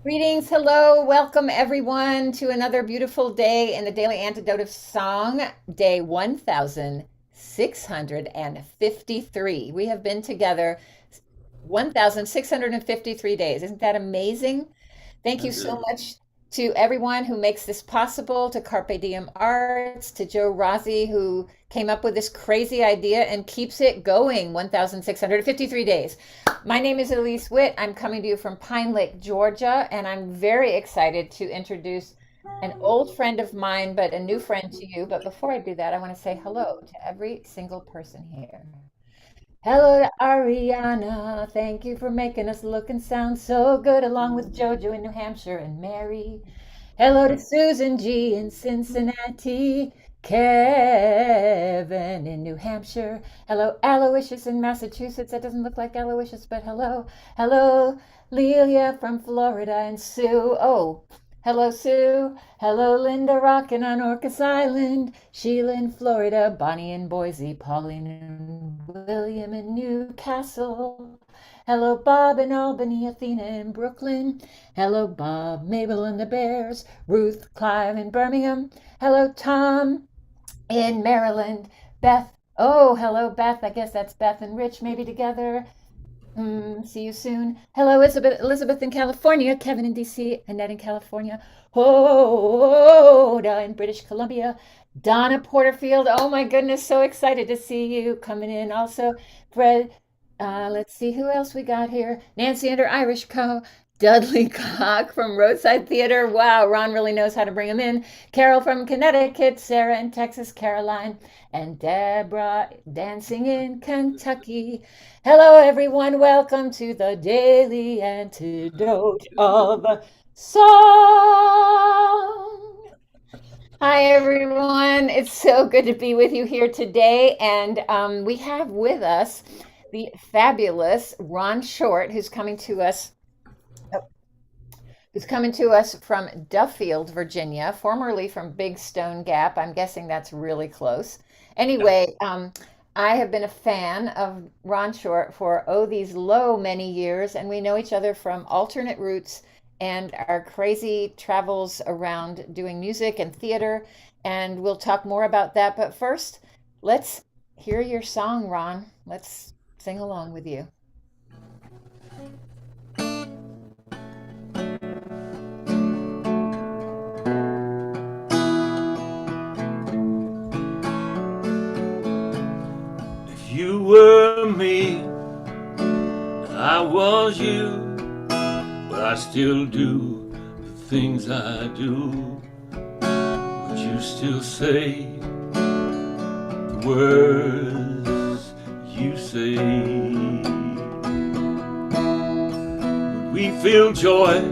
Greetings, hello, welcome everyone to another beautiful day in the Daily Antidote of Song, day 1653. We have been together 1653 days. Isn't that amazing? Thank you That so is. much to everyone who makes this possible, to Carpe Diem Arts, to Joe Rossi, who came up with this crazy idea and keeps it going 1,653 days. My name is Elise Witt. I'm coming to you from Pine Lake, Georgia, and I'm very excited to introduce an old friend of mine, but a new friend to you. But before I do that, I want to say hello to every single person here. Hello to Ariana. Thank you for making us look and sound so good, along with Jojo in New Hampshire and Mary. Hello to Susan G in Cincinnati. Kevin in New Hampshire. Hello, Aloysius in Massachusetts. That doesn't look like Aloysius, but hello. Hello, Lelia from Florida and Sue. Oh, hello, Sue. Hello, Linda rockin' on Orcas Island. Sheila in Florida. Bonnie in Boise. Pauline and William in Newcastle. Hello, Bob in Albany. Athena in Brooklyn. Hello, Bob, Mabel and the Bears. Ruth, Clive in Birmingham. Hello, Tom in Maryland. Beth. Oh, hello, Beth. I guess that's Beth and Rich maybe together. See you soon. Hello, Elizabeth in California, Kevin in DC, Annette in California, Hoda in British Columbia, Donna Porterfield. Oh my goodness, so excited to see you coming in. Also, Fred. Let's see who else we got here. Nancy and her Irish co. Dudley Cock from Roadside Theater. Wow, Ron really knows how to bring them in. Carol from Connecticut, Sarah in Texas, Caroline, and Deborah dancing in Kentucky. Hello, everyone. Welcome to the Daily Antidote of Song. Hi, everyone. It's so good to be with you here today. And we have with us the fabulous Ron Short, who's coming to us from Duffield, Virginia, formerly from Big Stone Gap. I'm guessing that's really close. Anyway, I have been a fan of Ron Short for, oh, these low many years, and we know each other from alternate routes and our crazy travels around doing music and theater. And we'll talk more about that. But first, let's hear your song, Ron. Let's sing along with you. If you were me, I was you, but I still do the things I do. Would you still say the words you say? Would we feel joy?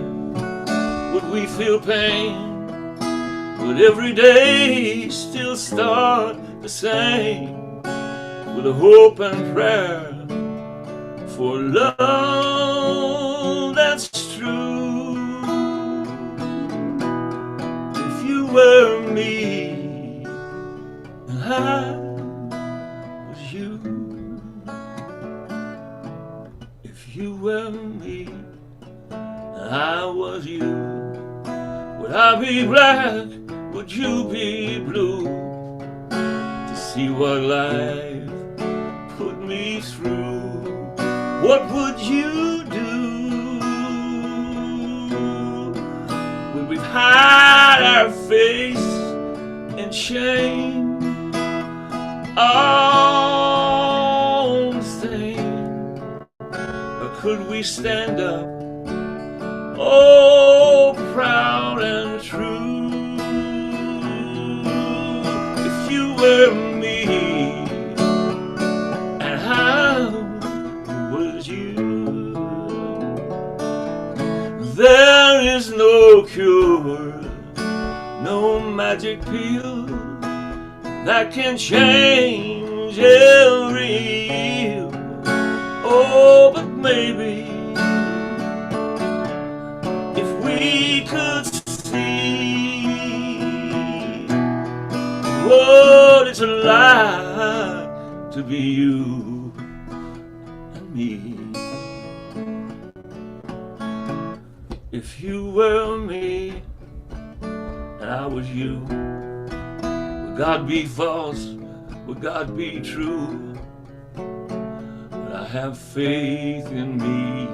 Would we feel pain? Would every day still start the same? With a hope and prayer for love that's true. If you were me and I was you, if you were me and I was you, would I be black? Would you be blue? To see what life put me through, what would you do? Would we hide our face in shame, all the same? Or could we stand up, oh, proud and true? If you were me and how was you? There is no cure, no magic pill that can change every ill. Oh, but maybe if we could see what it's like to be you and me. If you were me and I was you, would God be false? Would God be true? But I have faith in me,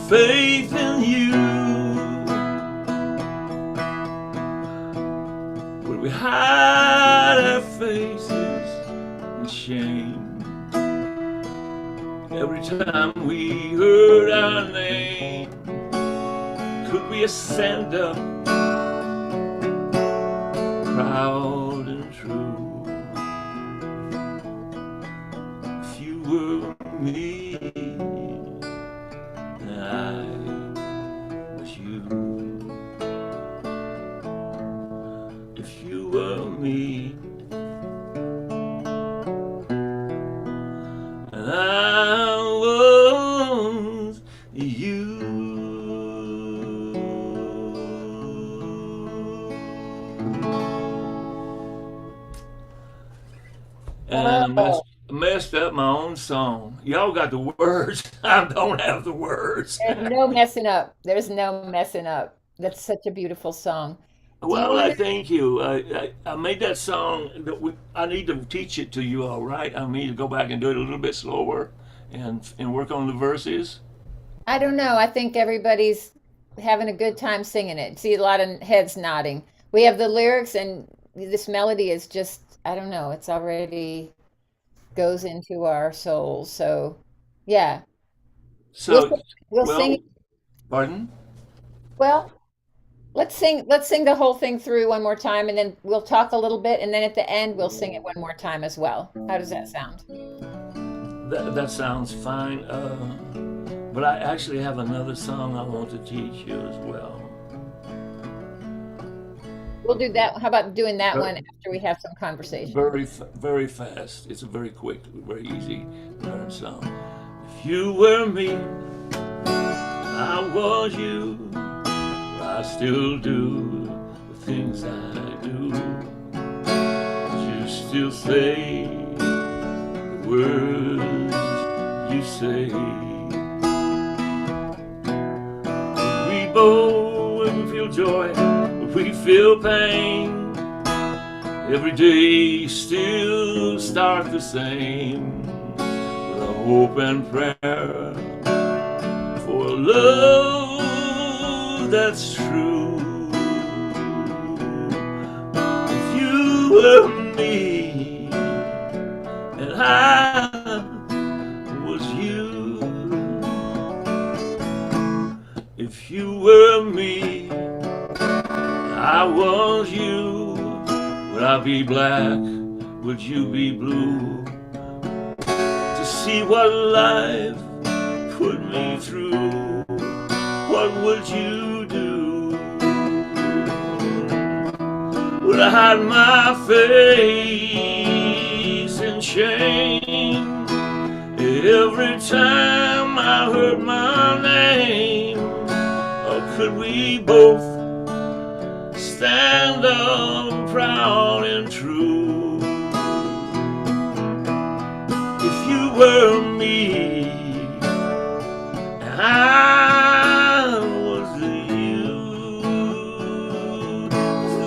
faith in you. Would we hide our faces in shame every time we heard our name? Could we ascend up proud and true? If you were me and I was you. If you were me and I was you. And I messed up my own song. Y'all got the words. I don't have the words. There's no messing up. There's no messing up. That's such a beautiful song. Do you Well, want I to? thank you. I made that song. I need to teach it to you, all right? I need to go back and do it a little bit slower and work on the verses. I don't know. I think everybody's having a good time singing it. See a lot of heads nodding. We have the lyrics, and this melody is just, I don't know, it's already goes into our souls. So, yeah, we'll So, we'll sing. well, pardon? Well, let's sing the whole thing through one more time, and then we'll talk a little bit, and then at the end we'll sing it one more time as well. How does that sound? That sounds fine. But I actually have another song I want to teach you as well. We'll do that. How about doing that Ver- one after we have some conversation? very fast. It's a very quick, very easy learn song. If you were me, I was you. I still do the things I do. You still say the words you say. We both feel joy, we feel pain. Every day still starts the same, with a hope and prayer for a love that's true. If you were me and I was you, if you were me, I was you. Would I be black? Would you be blue? To see what life put me through, what would you do? Would I hide my face in shame every time I heard my name? Or could we both stand up proud and true? If you were me and I was you,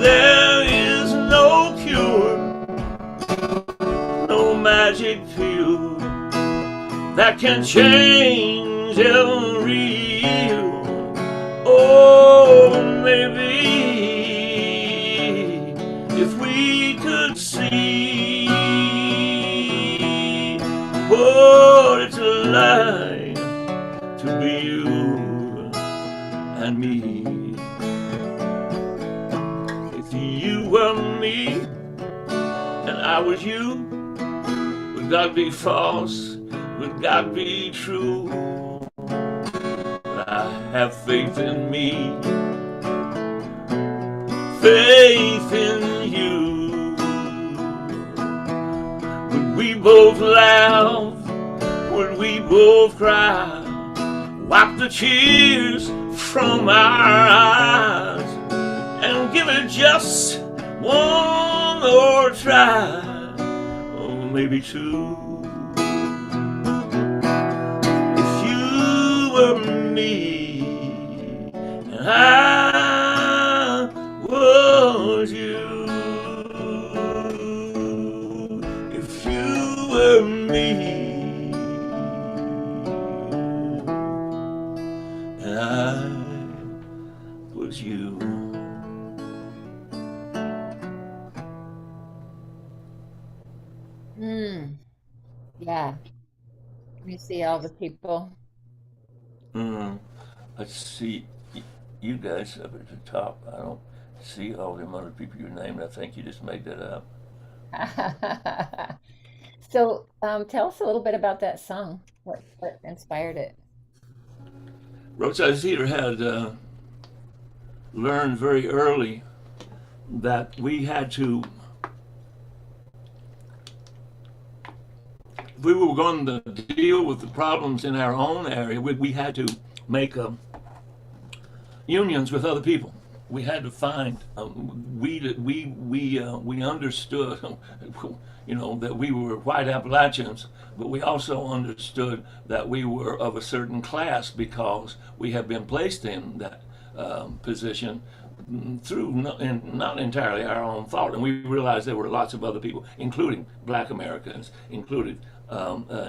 there is no cure, no magic pill that can change every you. Oh, maybe if we could see what it's like to be you and me. If you were me and I was you, would God be false? Would God be true? I have faith in me, faith in you. Would we both laugh? Would we both cry? Wipe the tears from our eyes and give it just one more try, or maybe two. If you were me me, and I was you. Mm, yeah. You see all the people. Mm, I see you guys up at the top. I don't see all them other people you named. I think you just made that up. So, tell us a little bit about that song. What inspired it? Roadside Theater had learned very early that we had to, if we were going to deal with the problems in our own area, we had to make unions with other people. We had to find we understood, that we were white Appalachians, but we also understood that we were of a certain class because we had been placed in that position through not entirely our own thought, and we realized there were lots of other people, including Black Americans, including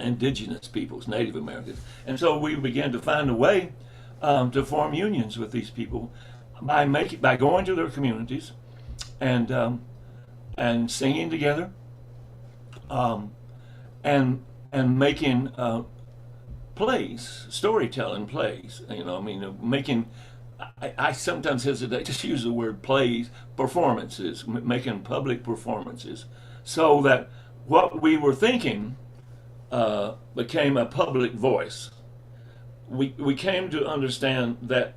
indigenous peoples, Native Americans, and so we began to find a way to form unions with these people by going to their communities and and singing together, um, and making plays, storytelling plays. Making. I sometimes hesitate to use the word plays, performances, making public performances, so that what we were thinking became a public voice. We came to understand that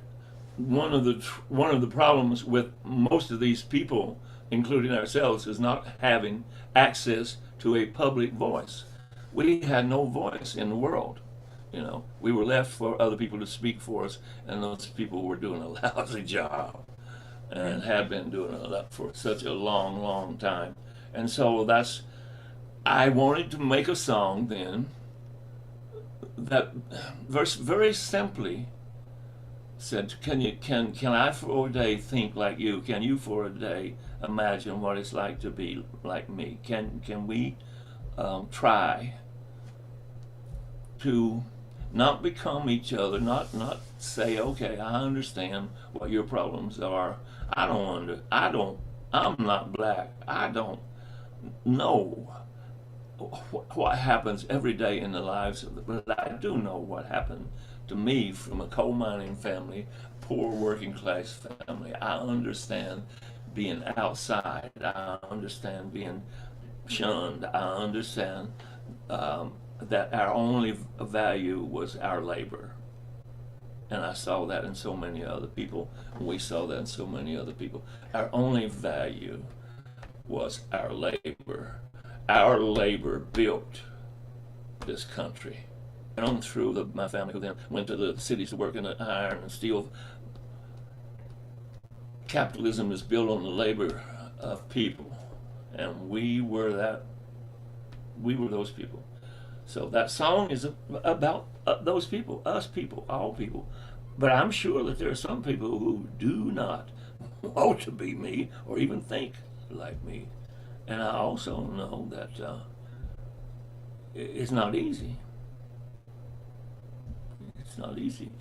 one of the problems with most of these people, including ourselves, is not having access to a public voice. We had no voice in the world. We were left for other people to speak for us, and those people were doing a lousy job and had been doing it for such a long, long time. And so I wanted to make a song then that very simply said, can I for a day think like you? Can you for a day imagine what it's like to be like me? Can we try to not become each other, not say, okay, I understand what your problems are. I'm not black. I don't know what happens every day in the lives of but I do know what happened to me from a coal mining family, poor working class family. I understand being outside. I understand being shunned. I understand that our only value was our labor. And I saw that in so many other people. We saw that in so many other people. Our only value was our labor. Our labor built this country. And on through my family, who then went to the cities to work in the iron and steel. Capitalism is built on the labor of people. And we were those people. So that song is about those people, us people, all people. But I'm sure that there are some people who do not want to be me or even think like me. And I also know that it's not easy. It's not easy.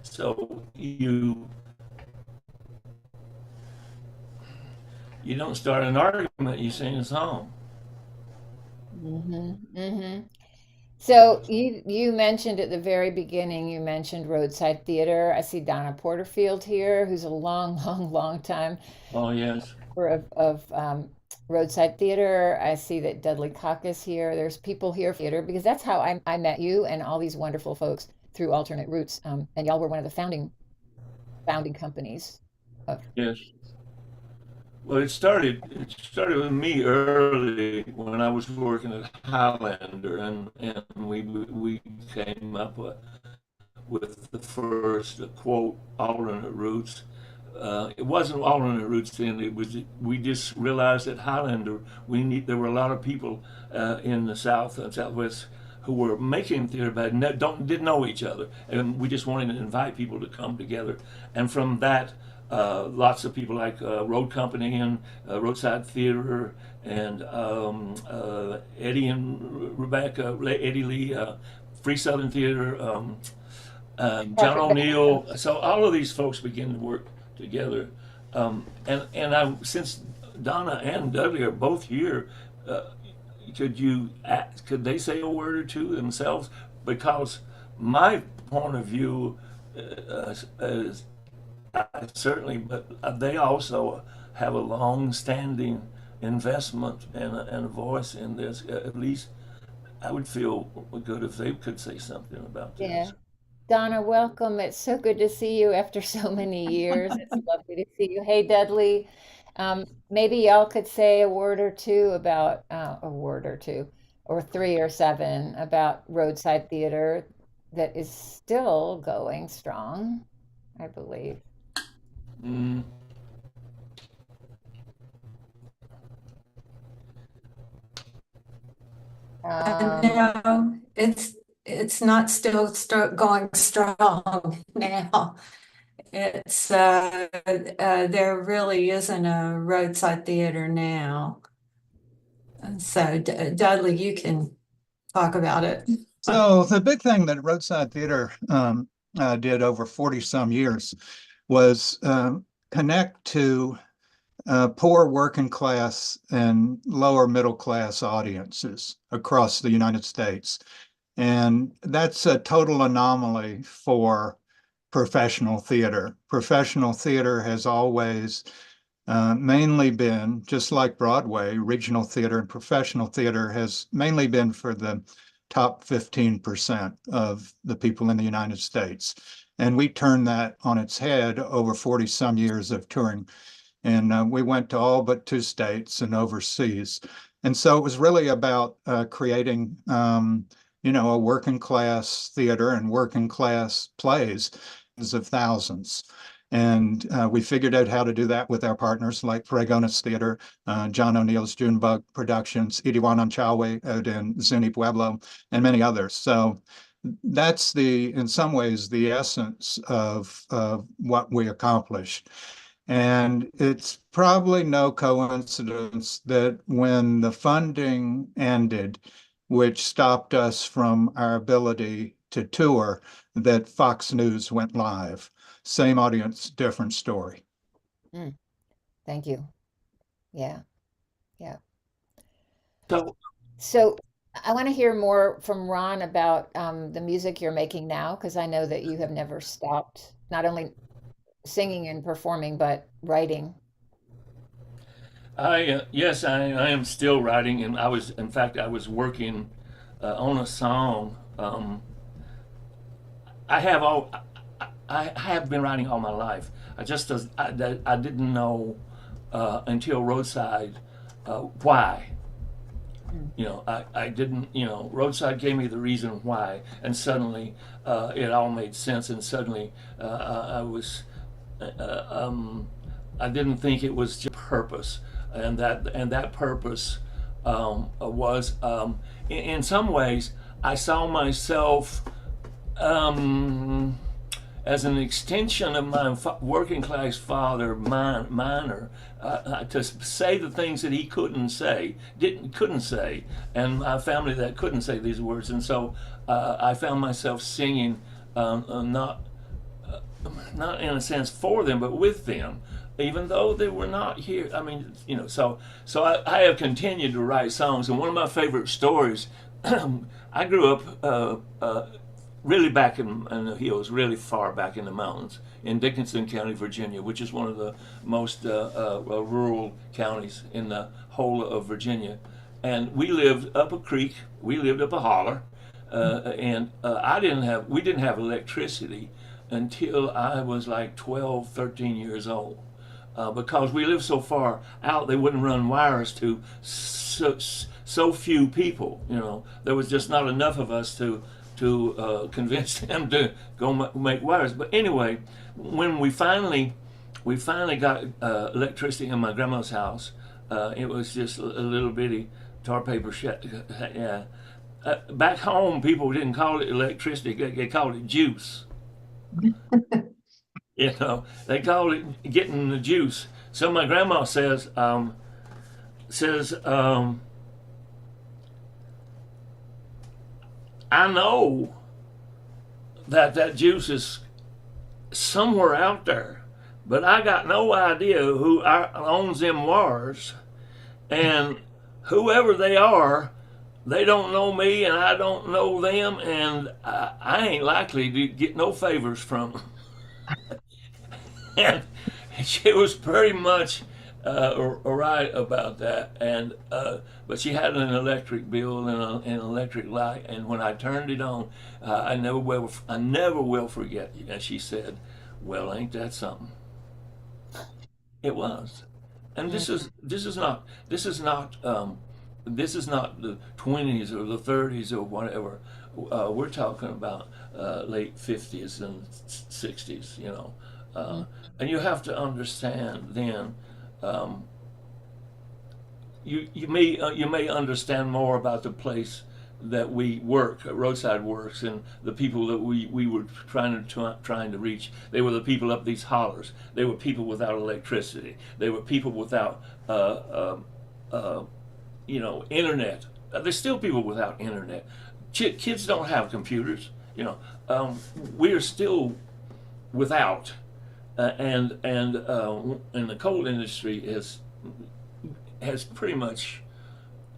So you don't start an argument, you sing a song. Hmm. Hmm. So you mentioned at the very beginning, you mentioned Roadside Theater. I see Donna Porterfield here, who's a long, long, long time Oh yes. of Roadside Theater. I see that Dudley Cock is here. There's people here for theater because that's how I met you and all these wonderful folks through Alternate Roots. And y'all were one of the founding companies of. Yes. Well, it started with me early when I was working at Highlander, and we came up with the first quote alternate routes. It wasn't alternate routes then. It was we just realized at Highlander there were a lot of people in the South and Southwest who were making theater but didn't know each other, and we just wanted to invite people to come together. And from that, lots of people like Road Company and Roadside Theater and Eddie and Rebecca, Eddie Lee, Free Southern Theater, John Patrick O'Neill. So all of these folks begin to work together. And since Donna and Dudley are both here, uh, could they say a word or two themselves? Because my point of view is certainly, but they also have a long-standing investment and a voice in this. At least I would feel good if they could say something about Yeah. this. Donna, welcome. It's so good to see you after so many years. It's lovely to see you. Hey, Dudley, maybe y'all could say a word or two about a word or two, or three or seven about Roadside Theater that is still going strong, I believe. Mm, Um, No, it's not still going strong now. It's there really isn't a roadside theater now. And so Dudley, you can talk about it. So the big thing that Roadside Theater did over 40 some years was connect to poor working class and lower middle class audiences across the United States. And that's a total anomaly for professional theater. Professional theater has always mainly been, just like Broadway, regional theater and professional theater has mainly been for the top 15% of the people in the United States. And we turned that on its head over 40 some years of touring. And we went to all but 2 states and overseas. And so it was really about creating, a working class theater and working class plays of thousands. And we figured out how to do that with our partners like Fregones Theater, John O'Neill's Junebug Productions, Idiwanan An Chawe out in Zuni Pueblo, and many others. So that's in some ways, the essence of what we accomplished. And it's probably no coincidence that when the funding ended, which stopped us from our ability to tour, that Fox News went live. Same audience, different story. mm, thank you. Yeah, yeah. So So I want to hear more from Ron about the music you're making now, because I know that you have never stopped, not only singing and performing, but writing. yes, I am still writing, and in fact, I was working on a song. I have all, I have been writing all my life. I didn't know until Roadside why. Mm, I didn't, Roadside gave me the reason why, and suddenly it all made sense, and suddenly I was, uh, um, I didn't think it was just purpose, and that purpose was, in some ways, I saw myself um, as an extension of my working class father, miner, to say the things that he couldn't say, and my family that couldn't say these words, and so I found myself singing, not not in a sense for them, but with them, even though they were not here. I mean, so I have continued to write songs, and one of my favorite stories. I grew up really back in the hills, really far back in the mountains in Dickinson County, Virginia, which is one of the most rural counties in the whole of Virginia. And we lived up a creek, we lived up a holler, and we didn't have electricity until I was like 12, 13 years old. Because we lived so far out, they wouldn't run wires to so few people. There was just not enough of us to convince them to go make wires. But anyway, when we finally got electricity in my grandma's house, it was just a little bitty tar paper shed. Yeah. Back home, people didn't call it electricity; they called it juice. You know, they call it getting the juice. So my grandma says, I know that juice is somewhere out there, but I got no idea who owns them wars, and whoever they are, they don't know me, and I don't know them, and I ain't likely to get no favors from them. And she was pretty much right about that. And but she had an electric bill and an electric light, and when I turned it on, I never will forget. And she said, "Well, ain't that something?" It was. And this is not the 20s or the 30s or whatever. We're talking about late 50s and 60s, you know. And you have to understand then. You may understand more about the place that we work, Roadside Works, and the people that we were trying to reach. They were the people up these hollers. They were people without electricity. They were people without internet. There's still people without internet. Kids don't have computers. You know, we are still without, and the coal industry has pretty much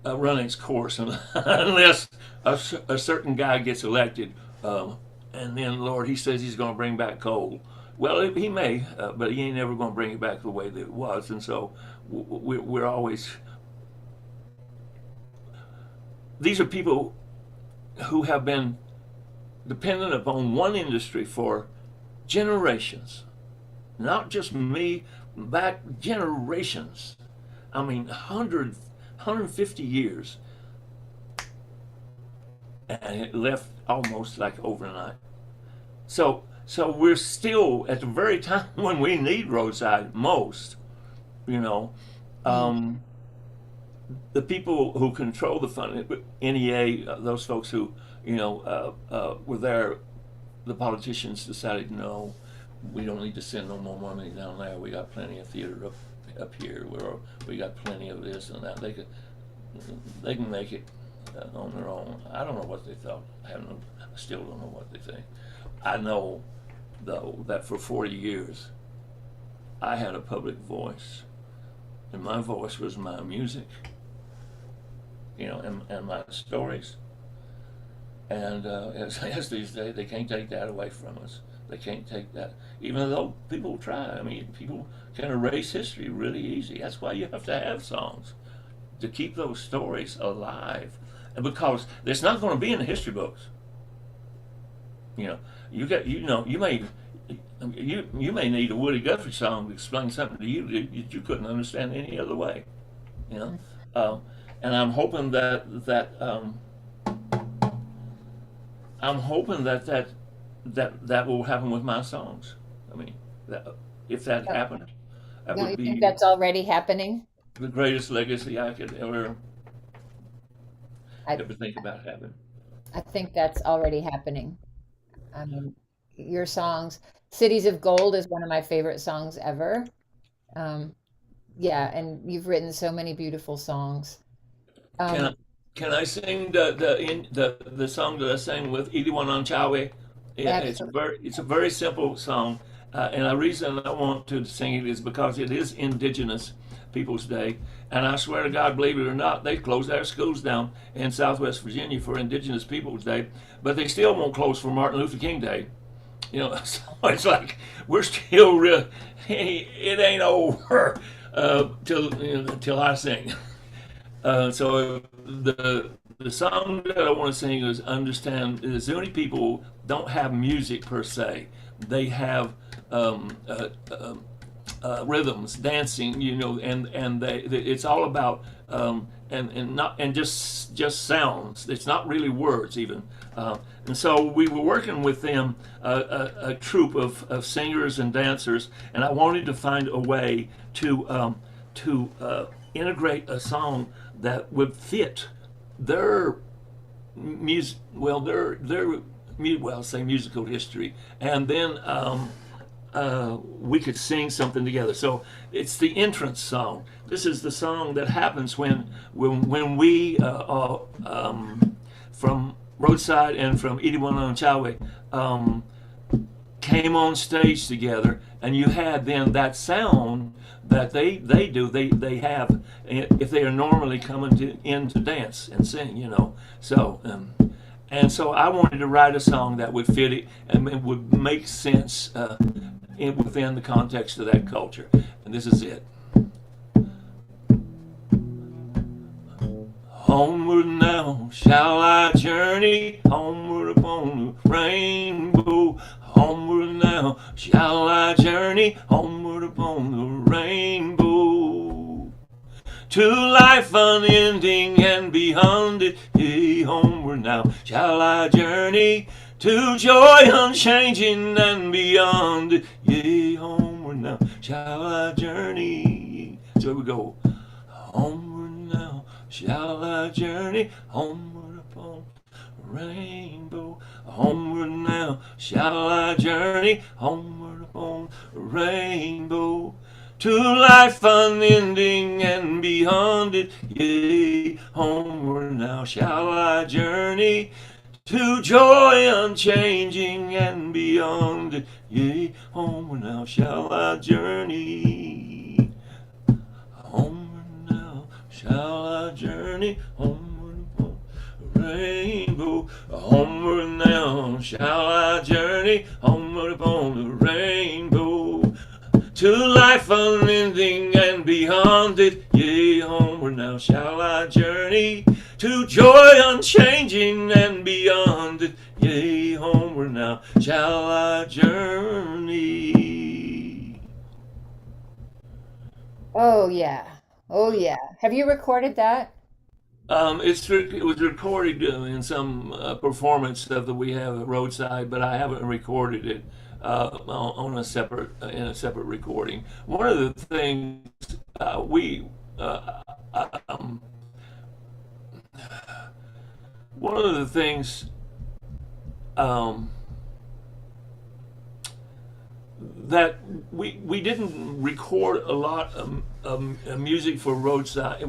run its course, unless a certain guy gets elected, and then Lord, he says he's going to bring back coal. Well, he may, but he ain't never going to bring it back the way that it was, and so we're always. These are people who have been dependent upon one industry for generations, not just me, back generations. I mean, 150 years, and it left almost like overnight. So we're still at the very time when we need roadside most, you know. The people who control the funding, NEA, those folks who, were there, the politicians decided, no, we don't need to send no more money down there. We got plenty of theater up here. We got plenty of this and that. They can make it on their own. I don't know what they thought. I still don't know what they think. I know, though, that for 40 years, I had a public voice, and my voice was my music, and my stories. And as these days, they can't take that away from us. They can't take that, even though people try. I mean, people can erase history really easy. That's why you have to have songs to keep those stories alive, and because it's not going to be in the history books. You may need a Woody Guthrie song to explain something to you that you couldn't understand any other way. And I'm hoping that will happen with my songs. I mean, if that happened, that No, would you be think that's already happening? the greatest legacy I could I, ever think about having. I think that's already happening. I mean, your songs, Cities of Gold is one of my favorite songs ever. Um, yeah, and you've written so many beautiful songs. Can I Um, can I sing the song that I sang with Idiwanan An Chawe? absolutely. It's a very simple song, and the reason I want to sing it is because it is Indigenous Peoples Day, and I swear to God, believe it or not, they closed their schools down in Southwest Virginia for Indigenous Peoples Day, but they still won't close for Martin Luther King Day. So it's like we're still real. It ain't over till I sing. So the song that I want to sing is understand the Zuni people don't have music per se. They have rhythms, dancing, and it's all about and just sounds. It's not really words even. And so we were working with them, a troupe of singers and dancers, and I wanted to find a way to integrate a song that would fit their music, well, say musical history, and then we could sing something together. So it's the entrance song. This is the song that happens when we from Roadside and from Idiwanan An Chawe came on stage together, and you had then that sound that they have if they are normally coming in to dance and sing, you know. So and so I wanted to write a song that would fit it and it would make sense within the context of that culture. And this is it. Homeward now shall I journey, homeward upon the rainbow. Homeward now shall I journey, homeward upon the rainbow. To life unending and beyond it, yea, homeward now shall I journey. To joy unchanging and beyond it, yea, homeward now shall I journey. So here we go. Homeward now shall I journey, homeward upon the rainbow. Homeward now shall I journey, homeward upon the rainbow. To life unending and beyond it, yea, homeward now shall I journey. To joy unchanging and beyond it, yea, homeward now shall I journey. Homeward now shall I journey, homeward upon the rainbow. Homeward now shall I journey, homeward upon the rainbow. To life unending and beyond it, yea, homeward now shall I journey. To joy unchanging and beyond it, yea, homeward now shall I journey. Oh yeah. Oh yeah. Have you recorded that? It was recorded in some performance stuff that we have at Roadside, but I haven't recorded it on a separate in a separate recording. One of the things we um, one of the things um, that we didn't record a lot of music for Roadside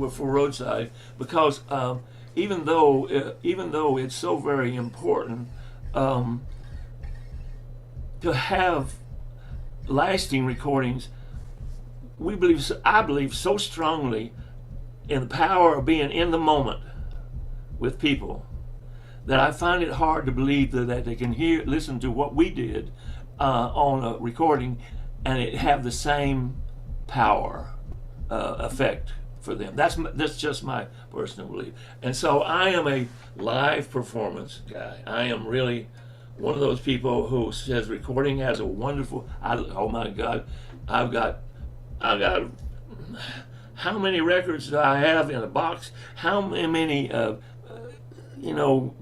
because even though it's so very important um, to have lasting recordings, I believe so strongly in the power of being in the moment with people that I find it hard to believe that they can listen to what we did on a recording and it have the same power effect for them. That's just my personal belief. And so I am a live performance guy. I am really one of those people who says recording has a wonderful. Oh my God, I've got how many records do I have in a box? How many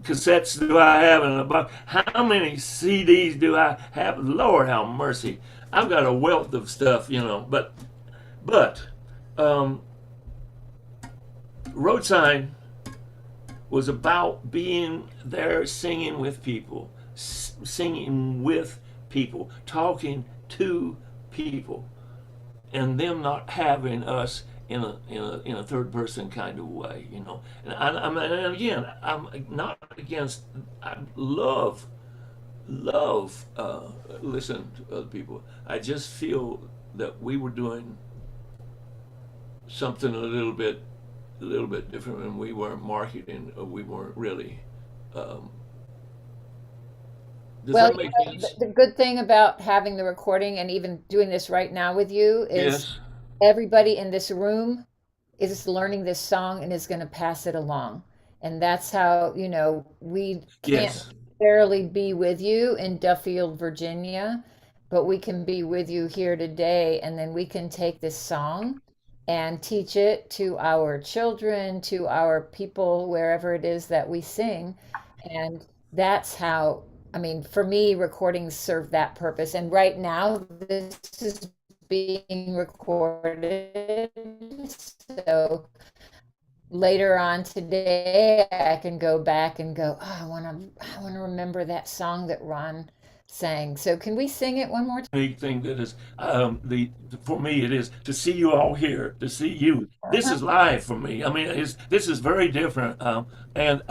cassettes do I have in a box? How many CDs do I have? Lord have mercy. I've got a wealth of stuff, but Roadside was about being there singing with people, talking to people, and them not having us in a third person kind of way, And again, I'm not against. I love listening to other people. I just feel that we were doing something a little bit different, and we weren't marketing. Or we weren't really. Um, does Well, that make sense? the good thing about having the recording and even doing this right now with you is Yes. everybody in this room is learning this song and is going to pass it along. And that's how, we can't Yes. barely be with you in Duffield, Virginia, but we can be with you here today. And then we can take this song and teach it to our children, to our people, wherever it is that we sing. And that's how, I mean, for me, recordings serve that purpose. And right now, this is being recorded. So later on today, I can go back and go, oh, I want to remember that song that Ron sang. So can we sing it one more time? Big thing that is for me it is to see you all here, to see you. This is live for me. I mean, this is very different. And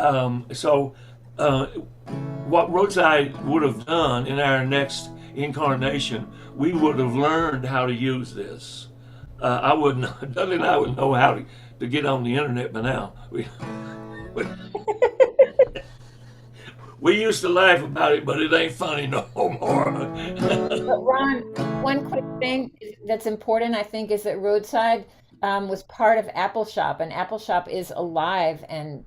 so uh, what Roadside would have done in our next incarnation, we would have learned how to use this. I wouldn't. Dudley and I would know how to get on the internet by now. We, we used to laugh about it, but it ain't funny no more. But Ron, one quick thing that's important, I think, is that Roadside was part of Apple Shop, and Apple Shop is alive and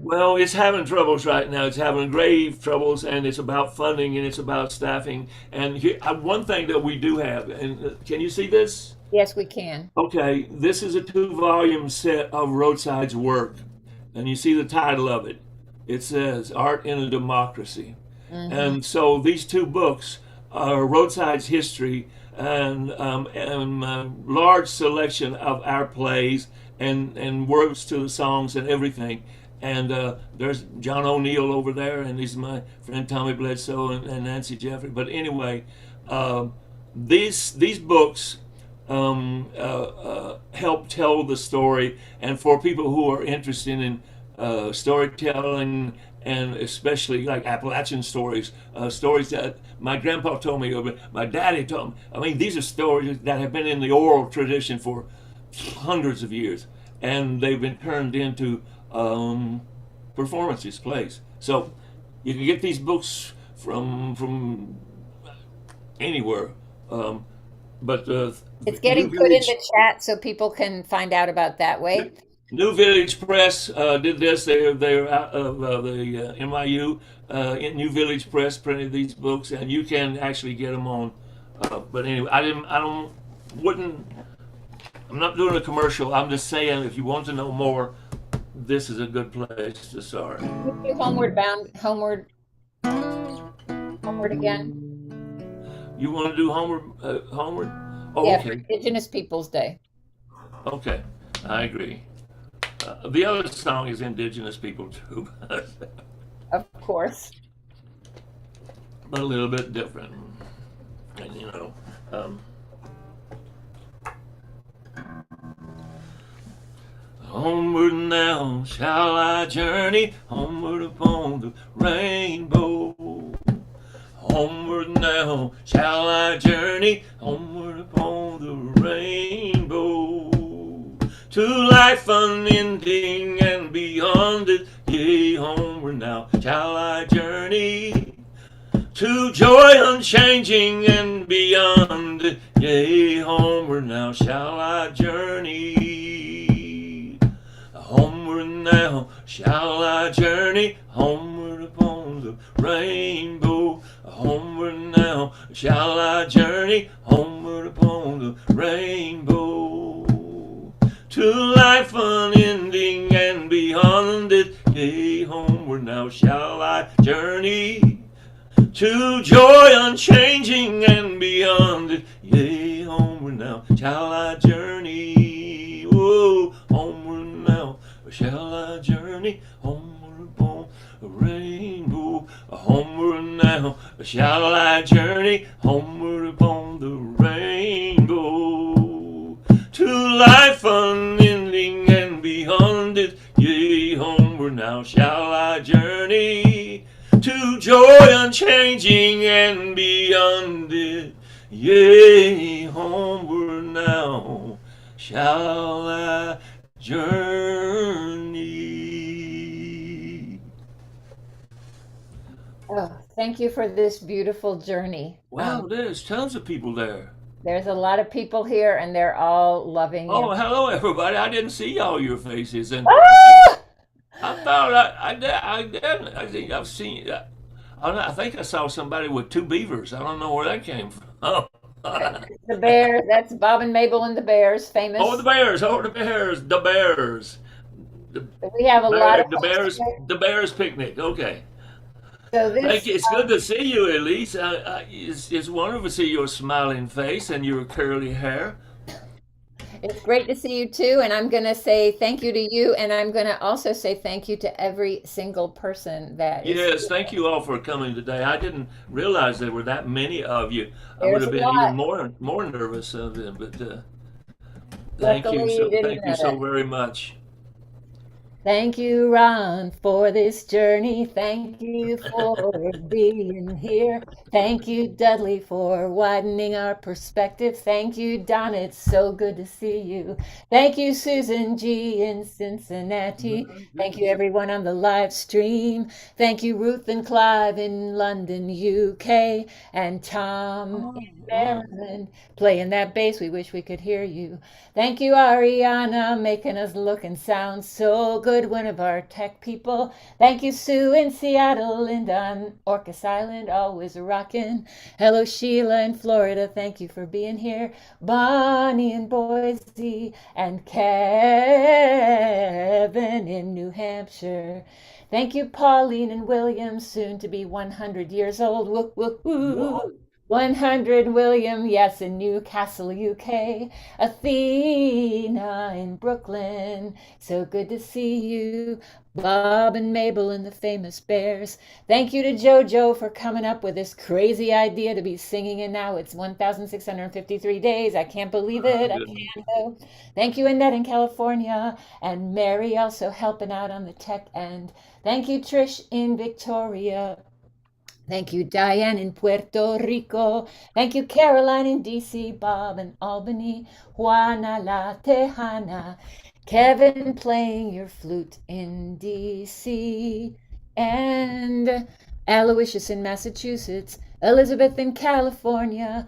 Well, it's having troubles right now. It's having grave troubles, and it's about funding and it's about staffing. And here, one thing that we do have, and can you see this? yes, we can. Okay, this is a two-volume set of Roadside's work, and you see the title of it. It says "Art in a Democracy," Hmm. and so these two books are Roadside's history and large selection of our plays and words to the songs and everything. And there's John O'Neill over there, and he's my friend Tommy Bledsoe and Nancy Jeffrey. But anyway, these books help tell the story, and for people who are interested in storytelling, and especially like Appalachian stories, stories that my grandpa told me, or my daddy told me. I mean, these are stories that have been in the oral tradition for hundreds of years, and they've been turned into performances, plays. So you can get these books from anywhere. Um, but It's New getting put in Village the chat so people can find out about that way. New Village Press did this. They're out of the NYU. New Village Press printed these books, and you can actually get them on. But anyway, I didn't. I don't. Wouldn't. I'm not doing a commercial. I'm just saying, if you want to know more, this is a good place to start. Can we do Homeward Bound, Homeward again? You want to do Homeward? Homeward? Oh, Yeah, for okay. Indigenous Peoples Day. Okay, I agree. The other song is Indigenous People too, Of course. but a little bit different. And um, homeward now shall I journey, homeward upon the rainbow. Homeward now shall I journey, homeward upon the rainbow. To life unending and beyond it, yea, homeward now shall I journey. To joy unchanging and beyond it, yea, homeward now shall I journey. Homeward now shall I journey, homeward upon the rainbow. Homeward now shall I journey, homeward upon the rainbow. To life unending and beyond it, yea, homeward now shall I journey. To joy unchanging and beyond it, yea, homeward now shall I journey. Oh, homeward now shall I journey, homeward upon the rainbow. Homeward now shall I journey, homeward upon the rainbow. To life unending and beyond it, yea, homeward now shall I journey. To joy unchanging and beyond it, yea, homeward now shall I journey. Oh, thank you for this beautiful journey. Wow, there's tons of people there. There's a lot of people here, and they're all loving Oh, you. hello everybody. I didn't see all your faces, and Ah! I thought I think I've seen. I think I saw somebody with two beavers. I don't know where that came from. The bear, that's Bob and Mabel and the Bears, Oh, the famous. bears! Oh, the bears! The bears! The We have a lot of the folks bears! here. The bears picnic. Okay. So Thank this, you. It's good to see you, Elise. It's wonderful to see your smiling face and your curly hair. It's great to see you too. And I'm going to say thank you to you. And I'm going to also say thank you to every single person that is Yes, here. thank you all for coming today. I didn't realize there were that many of you. I would There's have a been even lot. more nervous of it, but Luckily, you didn't thank you so know. very much. Thank you, Ron, for this journey. Thank you for being here. Thank you, Dudley, for widening our perspective. Thank you, Donna. It's so good to see you. Thank you, Susan G. in Cincinnati. Thank you, everyone on the live stream. Thank you, Ruth and Clive in London, UK, and Tom in Maryland playing that bass. We wish we could hear you. Thank you, Ariana, making us look and sound so good, one of our tech people. Thank you, Sue in Seattle, Linda on Orcas Island, always rocking. Hello, Sheila in Florida, thank you for being here. Bonnie in Boise, and Kevin in New Hampshire. Thank you, Pauline and William, soon to be 100 years old. Woo, woo, woo. 100 William, yes, in Newcastle, UK. Athena in Brooklyn, so good to see you. Bob and Mabel and the famous Bears. Thank you to JoJo for coming up with this crazy idea to be singing, and now it's 1,653 days. I can't believe My it. I goodness. can't though. Thank you, Annette in California, and Mary also helping out on the tech end. Thank you, Trish in Victoria. Thank you, Diane in Puerto Rico. Thank you, Caroline in DC, Bob in Albany, Juana La Tejana, Kevin playing your flute in DC, and Aloysius in Massachusetts, Elizabeth in California,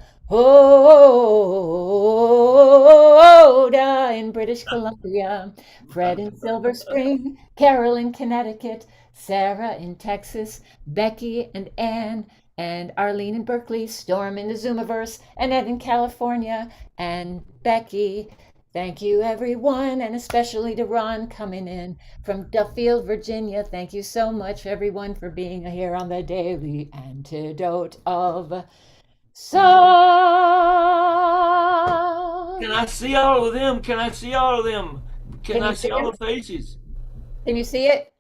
Hoda in British Columbia, Fred in Silver Spring, Carol in Connecticut, Sarah in Texas, Becky and Ann and Arlene in Berkeley, Storm in the Zoomiverse, and Ed in California, and Becky. Thank you, everyone, and especially to Ron coming in from Duffield, Virginia. Thank you so much, everyone, for being here on the Daily Antidote of Can Song. I see all of them? Can I see all of them? Can Can I you see see all him? the faces? Can you see it?